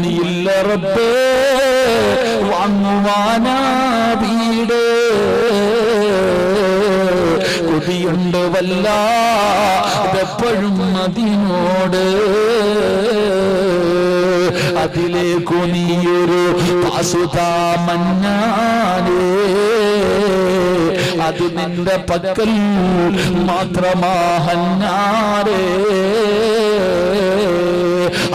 മണിയില്ല റബ്ബേ വാങ്ങുവാനാ വീട് കൊതിയുണ്ട് വല്ലാതെപ്പോഴും അതിനോട് അതിലേക്കു നീയൊരു പാസുതാ മഞ്ഞാനേ അത് നിന്റെ പക്കൽ മാത്രമാഹന്നാരേ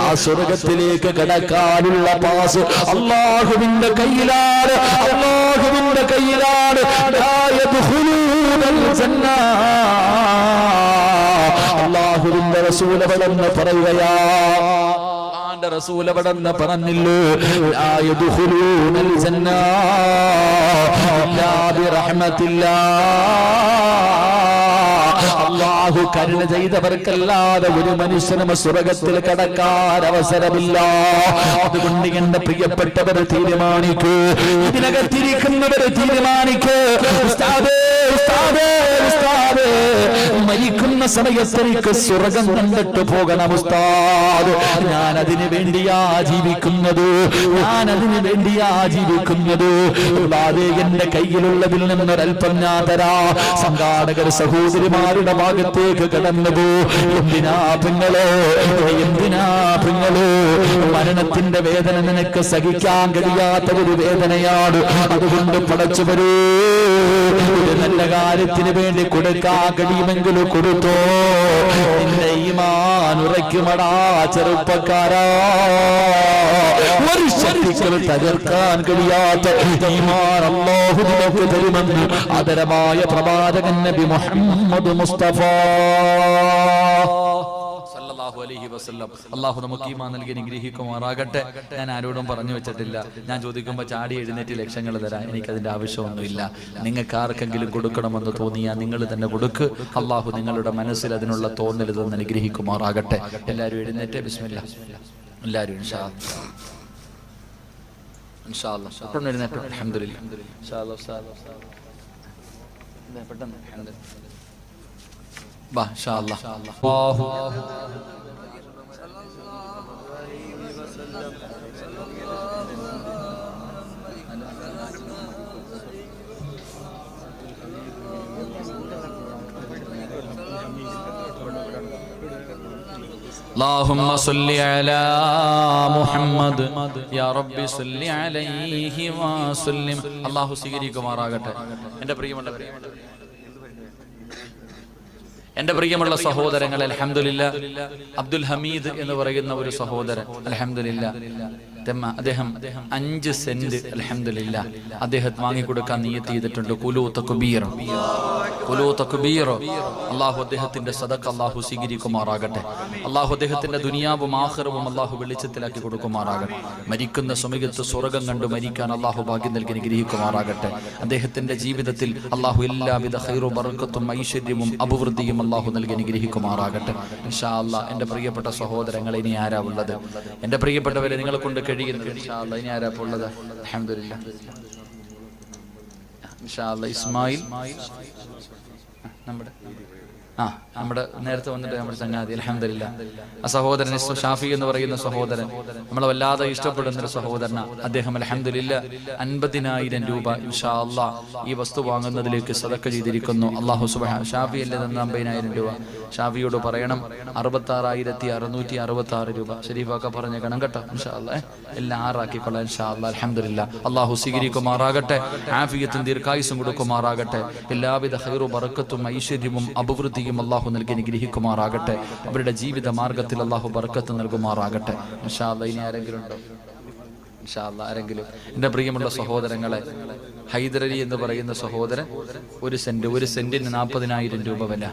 ആ സ്വർഗത്തിലേക്ക് കടക്കാനുള്ള പാസ് അല്ലാഹുവിന്റെ കയ്യിലാണ് അല്ലാഹുവിന്റെ കയ്യിലാണ് അല്ലാഹുവിന്റെ റസൂൽ അവിടെന്ന് പറയുകയാ റസൂൽ അവിടെന്ന് പറഞ്ഞില്ലോ ലാ യദ്ഖുലൂനൽ ജന്ന ഇല്ലാ ബിറഹ്മത്തില്ലാഹ് അല്ലാഹു കരുണ ചെയ്തവർക്കല്ലാതെ ഒരു മനുഷ്യനും സ്വർഗ്ഗത്തിൽ കടക്കാൻ അവസരമില്ല. അതുകൊണ്ട് എന്റെ പ്രിയപ്പെട്ടവർ തീരുമാനിക്കൂ, ഇതിനകത്തിരിക്കുന്നവർ തീരുമാനിക്കൂ. ഉസ്താദേ ഉസ്താദേ ഉസ്താദേ മരിക്കുന്ന സമയത്ത് എനിക്ക് സ്വർഗ്ഗം കണ്ടിട്ട് പോകണം ഉസ്താദ്. ഞാൻ അതിന് വേണ്ടിയാ ജീവിക്കുന്നത്, ഞാൻ അതിന് വേണ്ടിയാ ജീവിക്കുന്നത്. എന്റെ കയ്യിലുള്ളതിൽ നിന്നൊരൽപ്പം ഞാൻ തരാ. സംഘാടകർ സഹോദരിമാരുടെ ഭാഗത്തേക്ക് കടന്നു. എന്തിനാ പെങ്ങളോ, എന്തിനാ പെങ്ങളോ, മരണത്തിന്റെ വേദന നിനക്ക് സഹിക്കാൻ കഴിയാത്ത ഒരു വേദനയാണ്. അതുകൊണ്ട് പടച്ചവരേ ഒരു നല്ല കാര്യത്തിന് വേണ്ടി കൊടുക്കാൻ കഴിയുമെങ്കിലും കൊടുത്തോ. നിന്റെ ഈമാൻ ഉറയ്ക്കുമടാ ചെറുപ്പക്കാരാ. ഒരു ശക്തികൾ തകർക്കാൻ കഴിയാത്ത ഈമാൻ അല്ലാഹു നിനക്ക് തരുമെന്ന് ആദരമായ പ്രവാചകൻ നബി മുഹമ്മദ് മുസ്തഫ സല്ലല്ലാഹു അലൈഹി വസല്ലം. അല്ലാഹു നമുക്ക് ഈമാൻ നൽകി അനുഗ്രഹിക്കുമാറാകട്ടെ. ഞാൻ ആരോടും പറഞ്ഞു വെച്ചിട്ടില്ല. ഞാൻ ചോദിക്കുമ്പോൾ ചാടി എഴുന്നേറ്റ് ലക്ഷങ്ങൾ തരാൻ എനിക്കതിന്റെ ആവശ്യമൊന്നുമില്ല. നിങ്ങൾക്ക് ആർക്കെങ്കിലും കൊടുക്കണമെന്ന് തോന്നിയാൽ നിങ്ങൾ തന്നെ കൊടുക്ക്. അല്ലാഹു നിങ്ങളുടെ മനസ്സിൽ അതിനുള്ള തോന്നൽ തന്ന് അനുഗ്രഹിക്കുമാറാകട്ടെ. എല്ലാവരും എഴുന്നേറ്റ് ബിസ്മില്ലാ. എല്ലാവരും ഇൻഷാ അല്ലാഹ് പെട്ടെന്ന് എഴുന്നേറ്റ്. അൽഹംദുലില്ലാഹ് ഇൻഷാ അല്ലാഹ് പെട്ടെന്ന് അൽഹംദുലില്ലാഹ് ബാ ഇൻഷാ അല്ലാഹ്. اللهم صل على محمد يا رب صل عليه وسلم. അല്ലാഹു സ്വീകരിക്കുമാറാകട്ടെ. എന്റെ പ്രിയമുള്ള സഹോദരങ്ങൾ, അൽഹംദുലില്ലാഹ് അബ്ദുൽ ഹമീദ് എന്ന് പറയുന്ന ഒരു സഹോദരൻ അൽഹംദുലില്ലാഹ് അദ്ദേഹം 5 സെന്റ് അൽഹംദുലില്ലാഹ് അദ്ദേഹം വാങ്ങിക്കൊടുക്കാൻ നിയത്ത് ചെയ്തിട്ടുണ്ട്. കുലൂ തക്ബീർ, കുലൂ തക്ബീർ. അല്ലാഹു അദ്ദേഹത്തിന്റെ സദഖ അല്ലാഹു സ്വീകരിക്കുമാറാകട്ടെ. അല്ലാഹു അദ്ദേഹത്തിന്റെ ദുനിയാവും ആഖിറവും അല്ലാഹു വെളിച്ചത്തിലാക്കി കൊടുക്കുമാറാകട്ടെ. മരിക്കുന്ന സമയത്ത് സ്വർഗ്ഗം കണ്ടു മരിക്കാൻ അല്ലാഹു ഭാഗ്യം നൽകി അനുഗ്രഹിക്കുമാറാകട്ടെ. അദ്ദേഹത്തിന്റെ ജീവിതത്തിൽ അല്ലാഹു എല്ലാവിധ ഖൈറും ബറക്കത്തും ഐശ്വര്യവും അഭിവൃദ്ധിയും അല്ലാഹു നൽകി അനുഗ്രഹിക്കുമാറാകട്ടെ. ഇൻഷാ അല്ലാഹ്. എന്റെ പ്രിയപ്പെട്ട സഹോദരങ്ങളെ, ഇനി ആരാ ഉള്ളത്? എന്റെ പ്രിയപ്പെട്ടവരെ, നിങ്ങളെ കൊണ്ട് കഴിയുന്നത് ഇൻഷാ അല്ലാഹ്. ഇനി ആരാ ഉള്ളത്? അൽഹംദുലില്ലാഹ് ഇൻഷാ അല്ലാഹ് ഇസ്മായിൽ നമ്മുടെ നേരത്തെ വന്നിട്ട് നമ്മുടെ ചങ്ങാതി അൽഹംദുലില്ലാഹ് ആ സഹോദരൻ ഷാഫി എന്ന് പറയുന്ന സഹോദരൻ നമ്മളെ വല്ലാതെ ഇഷ്ടപ്പെടുന്ന ഒരു സഹോദരനാ. അദ്ദേഹം അൽഹംദുലില്ലാഹ് 50,000 രൂപ ഇൻഷാ അല്ലാഹ് ഈ വസ്തു വാങ്ങുന്നതിലേക്ക് സദഖ ചെയ്തിരിക്കുന്നു. അല്ലാഹു സുബ്ഹാനഹു ഷാഫി അല്ലേ തന്ന 50,000 രൂപ. ഷാഫിയോട് പറയണം 66,666 രൂപ ഷരീഫൊക്കെ പറഞ്ഞേക്കണം കേട്ടോ. ഇൻഷാ അല്ലാഹ് എല്ലാം 6 ആക്കിക്കൊള്ളാം ഇൻഷാ അല്ലാഹ്. അൽഹംദുലില്ലാഹ്. അല്ലാഹു സ്വീകരിക്കുമാറാകട്ടെ. ആഫിയത്തും ദീർഘായുസ്സും കൊടുക്കുമാറാകട്ടെ. എല്ലാവിധ ഖൈറു ബറക്കത്തും ഐശ്വര്യവും അഭിവൃദ്ധിയും അല്ലാഹു നൽകി അനുഗ്രഹിക്കുമാറാകട്ടെ. അവരുടെ ജീവിത മാർഗത്തിൽ അല്ലാഹു ബർക്കത്ത് നൽകുമാറാകട്ടെ. ഇൻഷാ അല്ലാഹ്. ഇനി ആരെങ്കിലും ഉണ്ടോ? ഇൻഷാ അല്ലാഹ് ആരെങ്കിലും? എൻ്റെ പ്രിയമുള്ള സഹോദരങ്ങളെ, ഹൈദരലി എന്ന് പറയുന്ന സഹോദരൻ 1 സെന്റിന് 40,000 രൂപ വില.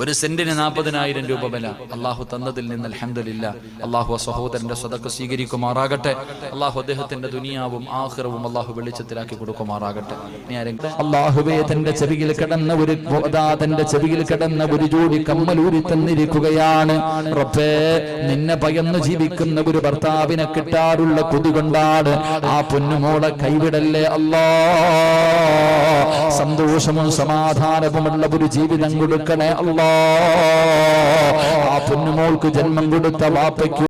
1 സെന്റിന് 40,000 രൂപ വില അല്ലാഹു തന്നതിൽ നിന്ന് അൽഹംദുലില്ലാഹ് അല്ലാഹു ആ സഹോദരന്റെ സദഖ സ്വീകരിക്കുമാറാകട്ടെ. അല്ലാഹു അദ്ദേഹത്തിന്റെ ദുനിയാവും ആഖിറവും അല്ലാഹു വെളിച്ചത്തിലാക്കി കൊടുക്കുമാറാകട്ടെ. അല്ലാഹുവേ, തന്റെ ചെവിയിൽ കിടന്ന ഒരു ജോഡി കമ്മലൂരി തന്നിരിക്കുകയാണ് റബ്ബേ. നിന്നെ ഭയന്ന് ജീവിക്കുന്ന ഒരു ഭർത്താവിനെ കിട്ടാറുള്ള കൊതി കൊണ്ടാണ് ആ പൊന്നുമോളെ കൈവിടല്ലേ അല്ലാ. സന്തോഷവും സമാധാനവുമുള്ള ഒരു ജീവിതം കൊടുക്കണേ അല്ലാ. ആ പൊന്നുമോൾക്ക് ജന്മം കൊടുത്ത വാപ്പയ്ക്ക്